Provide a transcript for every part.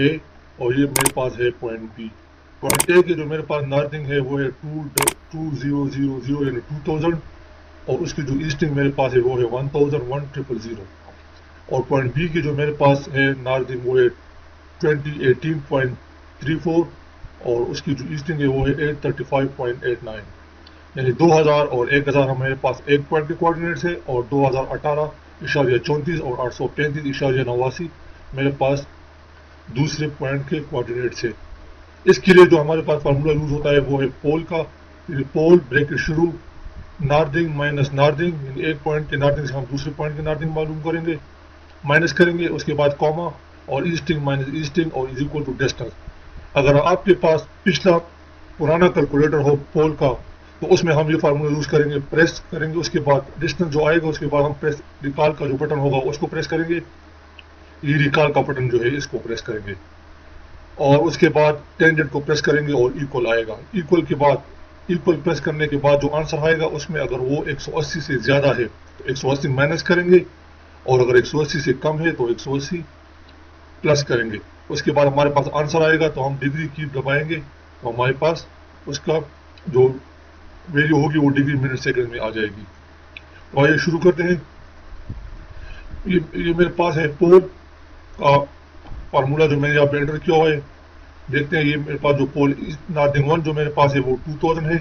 ए और ये मेरे पास है पॉइंट बी। पॉइंट ए के जो मेरे पास नॉर्थिंग है वो है 2000 यानी 2000 और उसकी जो ईस्टिंग मेरे पास है वो है 1000 और पॉइंट बी की जो मेरे पास है नॉर्थिंग वो है 2018.34 और उसकी जो ईस्टिंग है वो है 835.89 यानी 2000 और 1000 हमारे पास एक पॉइंट के कोऑर्डिनेट्स है और 2018.34 और 835.89 मेरे पास दूसरे पॉइंट के कोऑर्डिनेट्स है। इसके लिए जो हमारे पास फार्मूला यूज होता है वो है पोल का। पोल ब्रैकेट शुरू नॉर्थिंग माइनस नॉर्थिंग, एक पॉइंट के नॉर्थिंग से हम दूसरे पॉइंट के नॉर्थिंग मालूम करेंगे, माइनस करेंगे, उसके बाद कॉमा और ईस्टिंग माइनस ईस्टिंग और इज इक्वल टू डिस्टेंस। अगर आपके पास पिछला पुराना कैलकुलेटर हो पोल का तो उसमें हम ये फार्मूला यूज करेंगे, प्रेस करेंगे, उसके बाद डिस्टेंस जो आएगा उसके बाद हम प्रेस रिकॉल का जो बटन होगा उसको प्रेस करेंगे, ये रिकॉल का बटन जो है इसको प्रेस करेंगे और उसके बाद टेंजेंट को प्रेस करेंगे और इक्वल आएगा। इक्वल के बाद इक्वल प्रेस करने के बाद जो आंसर आएगा उसमें अगर वो 180 से ज़्यादा है तो 180 माइनस करेंगे और अगर 180 से कम है तो 180 प्लस करेंगे। उसके बाद हमारे पास आंसर आएगा तो हम डिग्री की दबाएंगे तो हमारे पास उसका जो वैल्यू होगी वो डिग्री मिनट सेकंड में आ जाएगी। तो आइए शुरू करते हैं। ये मेरे पास है पोल का फार्मूला जो मैंने यहाँ पे एंटर किया हुआ है। देखते हैं ये मेरे पास जो पोल नॉर्थिंग वन जो मेरे पास है वो 2000 है।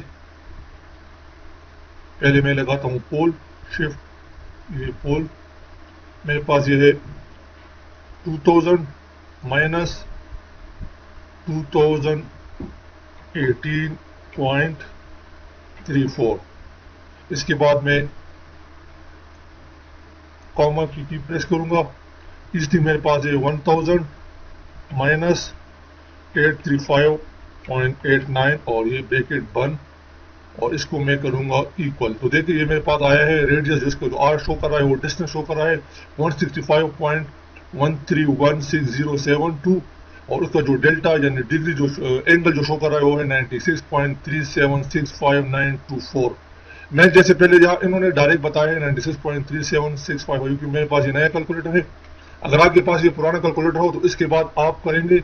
पहले मैं लगाता हूँ पोल शिफ्ट, ये पोल मेरे पास ये है 2000 माइनस 2018.34। इसके बाद मैं कॉमा की प्रेस करूंगा। ईस्टिंग मेरे पास है 1000 माइनस 835.89 और ये ब्रैकेट बंद और इसको मैं करूंगा इक्वल। तो देखिए ये मेरे पास आया है रेडियस जिसको जो आर शो कर रहा है वो डिस्टेंस शो कर रहा है 165.131607 और उसका जो डेल्टा यानी डिग्री जो एंगल जो शो कर रहा है वो है 96.376592 मैं जैसे पहले यहाँ इन्होंने डायरेक्ट बताया है 96.3765 क्योंकि मेरे पास ये नया कैलकुलेटर है। अगर आपके पास ये पुराना कैलकुलेटर हो तो इसके बाद आप करेंगे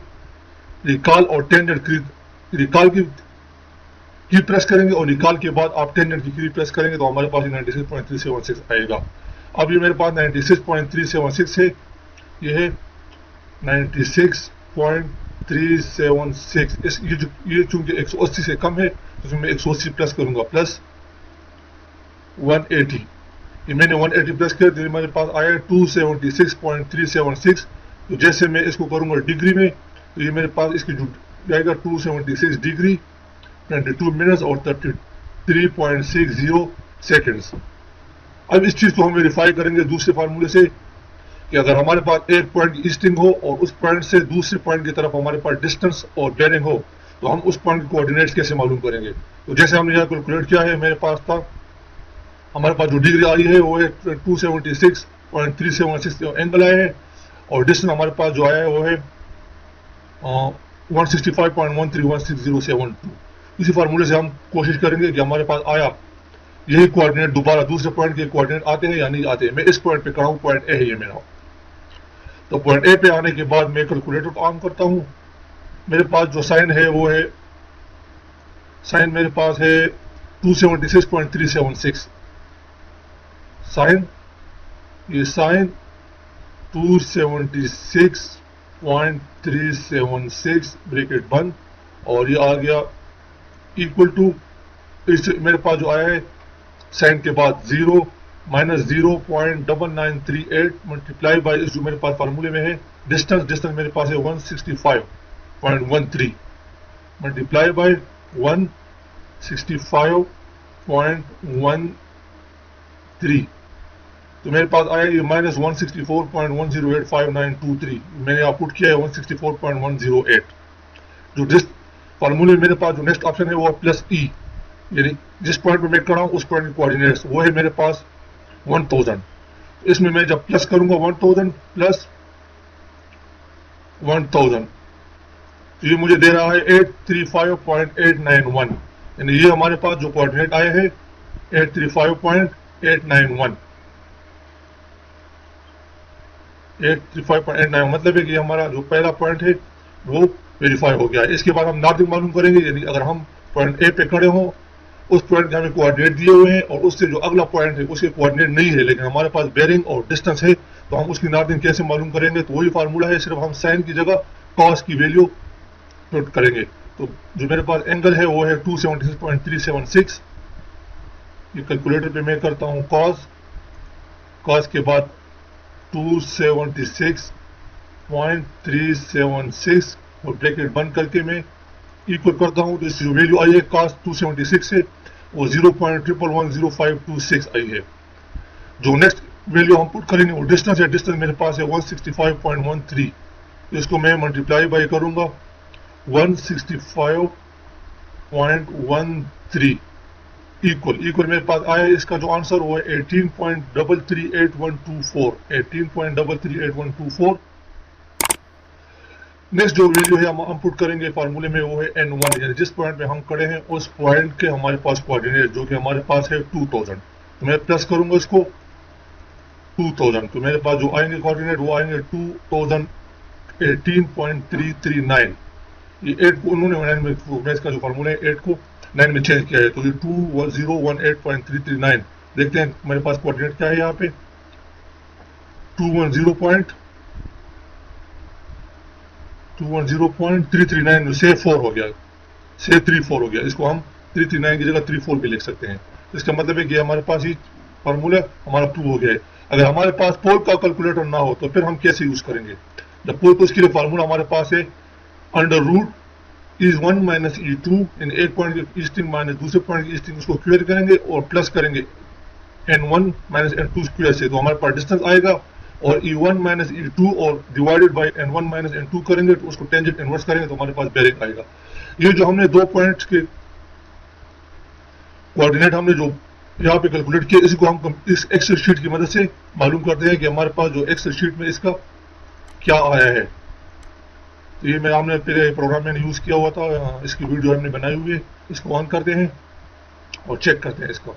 रिकॉल और टेंजेंट की रिकॉल की प्रेस करेंगे और निकाल के बाद आप टेंजेंट की प्रेस करेंगे तो हमारे पास 96.376 आएगा। अब ये मेरे पास 96.376 है, ये है 96.376। ये चूंकि 180 से कम है तो मैं 180 प्लस करूंगा प्लस 180। ये मैंने 180 प्लस किया तो मेरे पास आया 276.376। तो जैसे मैं इसको करूंगा डिग्री में तो ये मेरे पास इसकी जो जाएगा 276 डिग्री 22 मिनट्स और 33.60 सेकेंड्स। अब इस चीज को हम वेरीफाई करेंगे दूसरे फार्मूले से कि अगर हमारे पास एक पॉइंट ईस्टिंग हो और उस पॉइंट से दूसरे पॉइंट की तरफ हमारे पास डिस्टेंस और बेयरिंग हो तो हम उस पॉइंट के कोऑर्डिनेट्स कैसे मालूम करेंगे। तो जैसे हमने यहाँ कैलकुलेट किया है मेरे पास था हमारे पास जो डिग्री आई है वो है 276.376 एंगल आए हैं और डिस्टेंस हमारे पास जो आया है वो है 165.131607। इसी फार्मूले से हम कोशिश करेंगे कि हमारे पास आया यही कोऑर्डिनेट दोबारा दूसरे पॉइंट के कोऑर्डिनेट आते हैं या नहीं आते हैं। मैं इस पॉइंट पे खड़ा हूँ, पॉइंट ए है ये मेरा। तो पॉइंट ए पे आने के बाद मैं कैलकुलेटर को ऑन करता हूँ। मेरे पास जो साइन है वो है साइन मेरे पास है 276.376 साइन, ये साइन 276.376 ब्रैकेट बंद और ये आ गया इक्वल टू मेरे पास जो आया है साइन के बाद 0 माइनस 0.9938 मल्टीप्लाई बाई जो मेरे पास फार्मूले में है डिस्टेंस मेरे पास है 165.13 मल्टीप्लाई बाई 165.13 तो मेरे पास आया ये माइनस 164.108593। मैंने यहाँ पुट किया है 164.108। जो फार्मूले मेरे पास जो नेक्स्ट ऑप्शन है वो प्लस ई यानी जिस पॉइंट पे मैं कर रहा हूँ उस पॉइंट के कोऑर्डिनेट्स वो है मेरे पास 1000। इसमें मैं जब प्लस करूंगा 1000 प्लस 1000 तो ये मुझे दे रहा है 835.891 यानी ये हमारे पास जो कोऑर्डिनेट आए हैं 835.891 835.89 मतलब है कि हमारा जो पहला पॉइंट है वो वेरीफाई हो गया है। इसके बाद हम नॉर्थिंग मालूम करेंगे, यानी अगर हम पॉइंट ए पे खड़े हों, उस पॉइंट के हमें कोऑर्डिनेट दिए हुए हैं और उससे जो अगला पॉइंट है उसके कोऑर्डिनेट नहीं है, लेकिन हमारे पास बेयरिंग और डिस्टेंस है, तो हम उसकी नॉर्थिंग कैसे मालूम करेंगे? तो वही फार्मूला है, सिर्फ हम साइन की जगह कॉस की वैल्यू पुट करेंगे। तो जो मेरे पास एंगल है वो है 276.376। ये कैलकुलेटर पे मैं करता हूँ कॉस, कॉस के बाद 276.376 और ब्रैकेट बंद करके मैं इक्वल करता हूँ। तो इसकी जो वैल्यू आई है कॉस 276 से वो 0.110526 आई है। जो नेक्स्ट वैल्यू हम पुट करेंगे वो डिस्टेंस है। डिस्टेंस मेरे पास है 165.13। इसको मैं मल्टीप्लाई बाई करूंगा 165.13 इक्वल मेरे पास आया। इसका जो आंसर वो है 18.338124। 18.338124। नेक्स्ट जो वैल्यू है हम पुट करेंगे फार्मूले में वो है n1, यानी जिस पॉइंट पे हम खड़े हैं उस पॉइंट के हमारे पास कोऑर्डिनेट जो कि हमारे पास है 2000। तो मैं प्लस करूंगा इसको 2000, तो मेरे पास जो आएंगे कोऑर्डिनेट वो आएंगे 2018.339। ये 8 को उन्होंने 9 में, मैं इसका जो फार्मूला है 8 को 9 में चेंज किया है, तो ये 2018.339। देखते हैं मेरे पास कोऑर्डिनेट क्या है यहाँ पे 210.339 से 4 हो गया, से 34 हो गया। इसको हम 339 की जगह 34 भी लिख सकते हैं। इसका मतलब है कि हमारे पास ही फार्मूला हमारा प्रूव हो गया है। अगर हमारे पास पोल का कैलकुलेटर ना हो तो फिर हम कैसे यूज करेंगे? जब पोल, तो उसके लिए फार्मूला हमारे पास है under root is 1 minus E2, इन एक पॉइंट की ईस्टिंग माइनस दूसरे पॉइंट की ईस्टिंग, उसको क्लियर करेंगे और प्लस करेंगे n1 माइनस n2 स्क्वायर से, तो हमारे पास डिस्टेंस आएगा। और E1 माइनस E2 और divided by n1 minus n2 करेंगे तो उसको टेंजेंट इनवर्स करेंगे तो हमारे पास बेयरिंग आएगा। ये जो हमने दो पॉइंट्स के कोऑर्डिनेट हमने जो यहाँ पे कैलकुलेट किया, इसको हम इस एक्सेल शीट की मदद से मालूम करते हैं कि हमारे पास जो एक्सेल शीट में इसका क्या आया है। तो ये मैं हमने पहले प्रोग्राम में यूज किया हुआ था, इसकी वीडियो हमने बनाई हुई है। इसको ऑन करते हैं और चेक करते हैं इसको।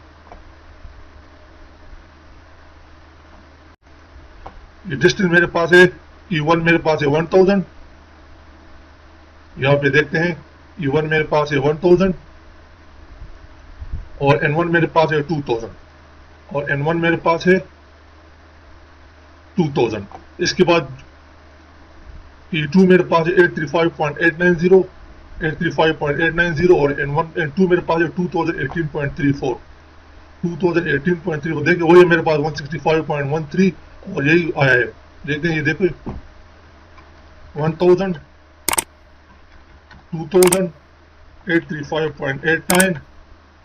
ये डिस्टेंस मेरे पास है E1 मेरे पास है 1000। यहाँ पे देखते हैं E1 मेरे पास है 1000 और N1 मेरे पास है 2000 और N1 मेरे पास है 2000। इसके बाद E2 मेरे पास है 835.890 835.890 और N2 मेरे पास है 2018.34 2018.34। देखिए वही मेरे पास 165.13 और यही आया है। देखते हैं, ये देखो 1000 2000 835.89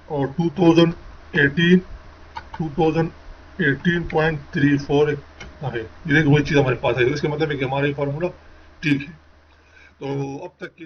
और 2018.34 है। ये देखिए वही चीज़ हमारे पास है। इसका मतलब है कि हमारा ये फार्मूला ठीक है। तो अब तक की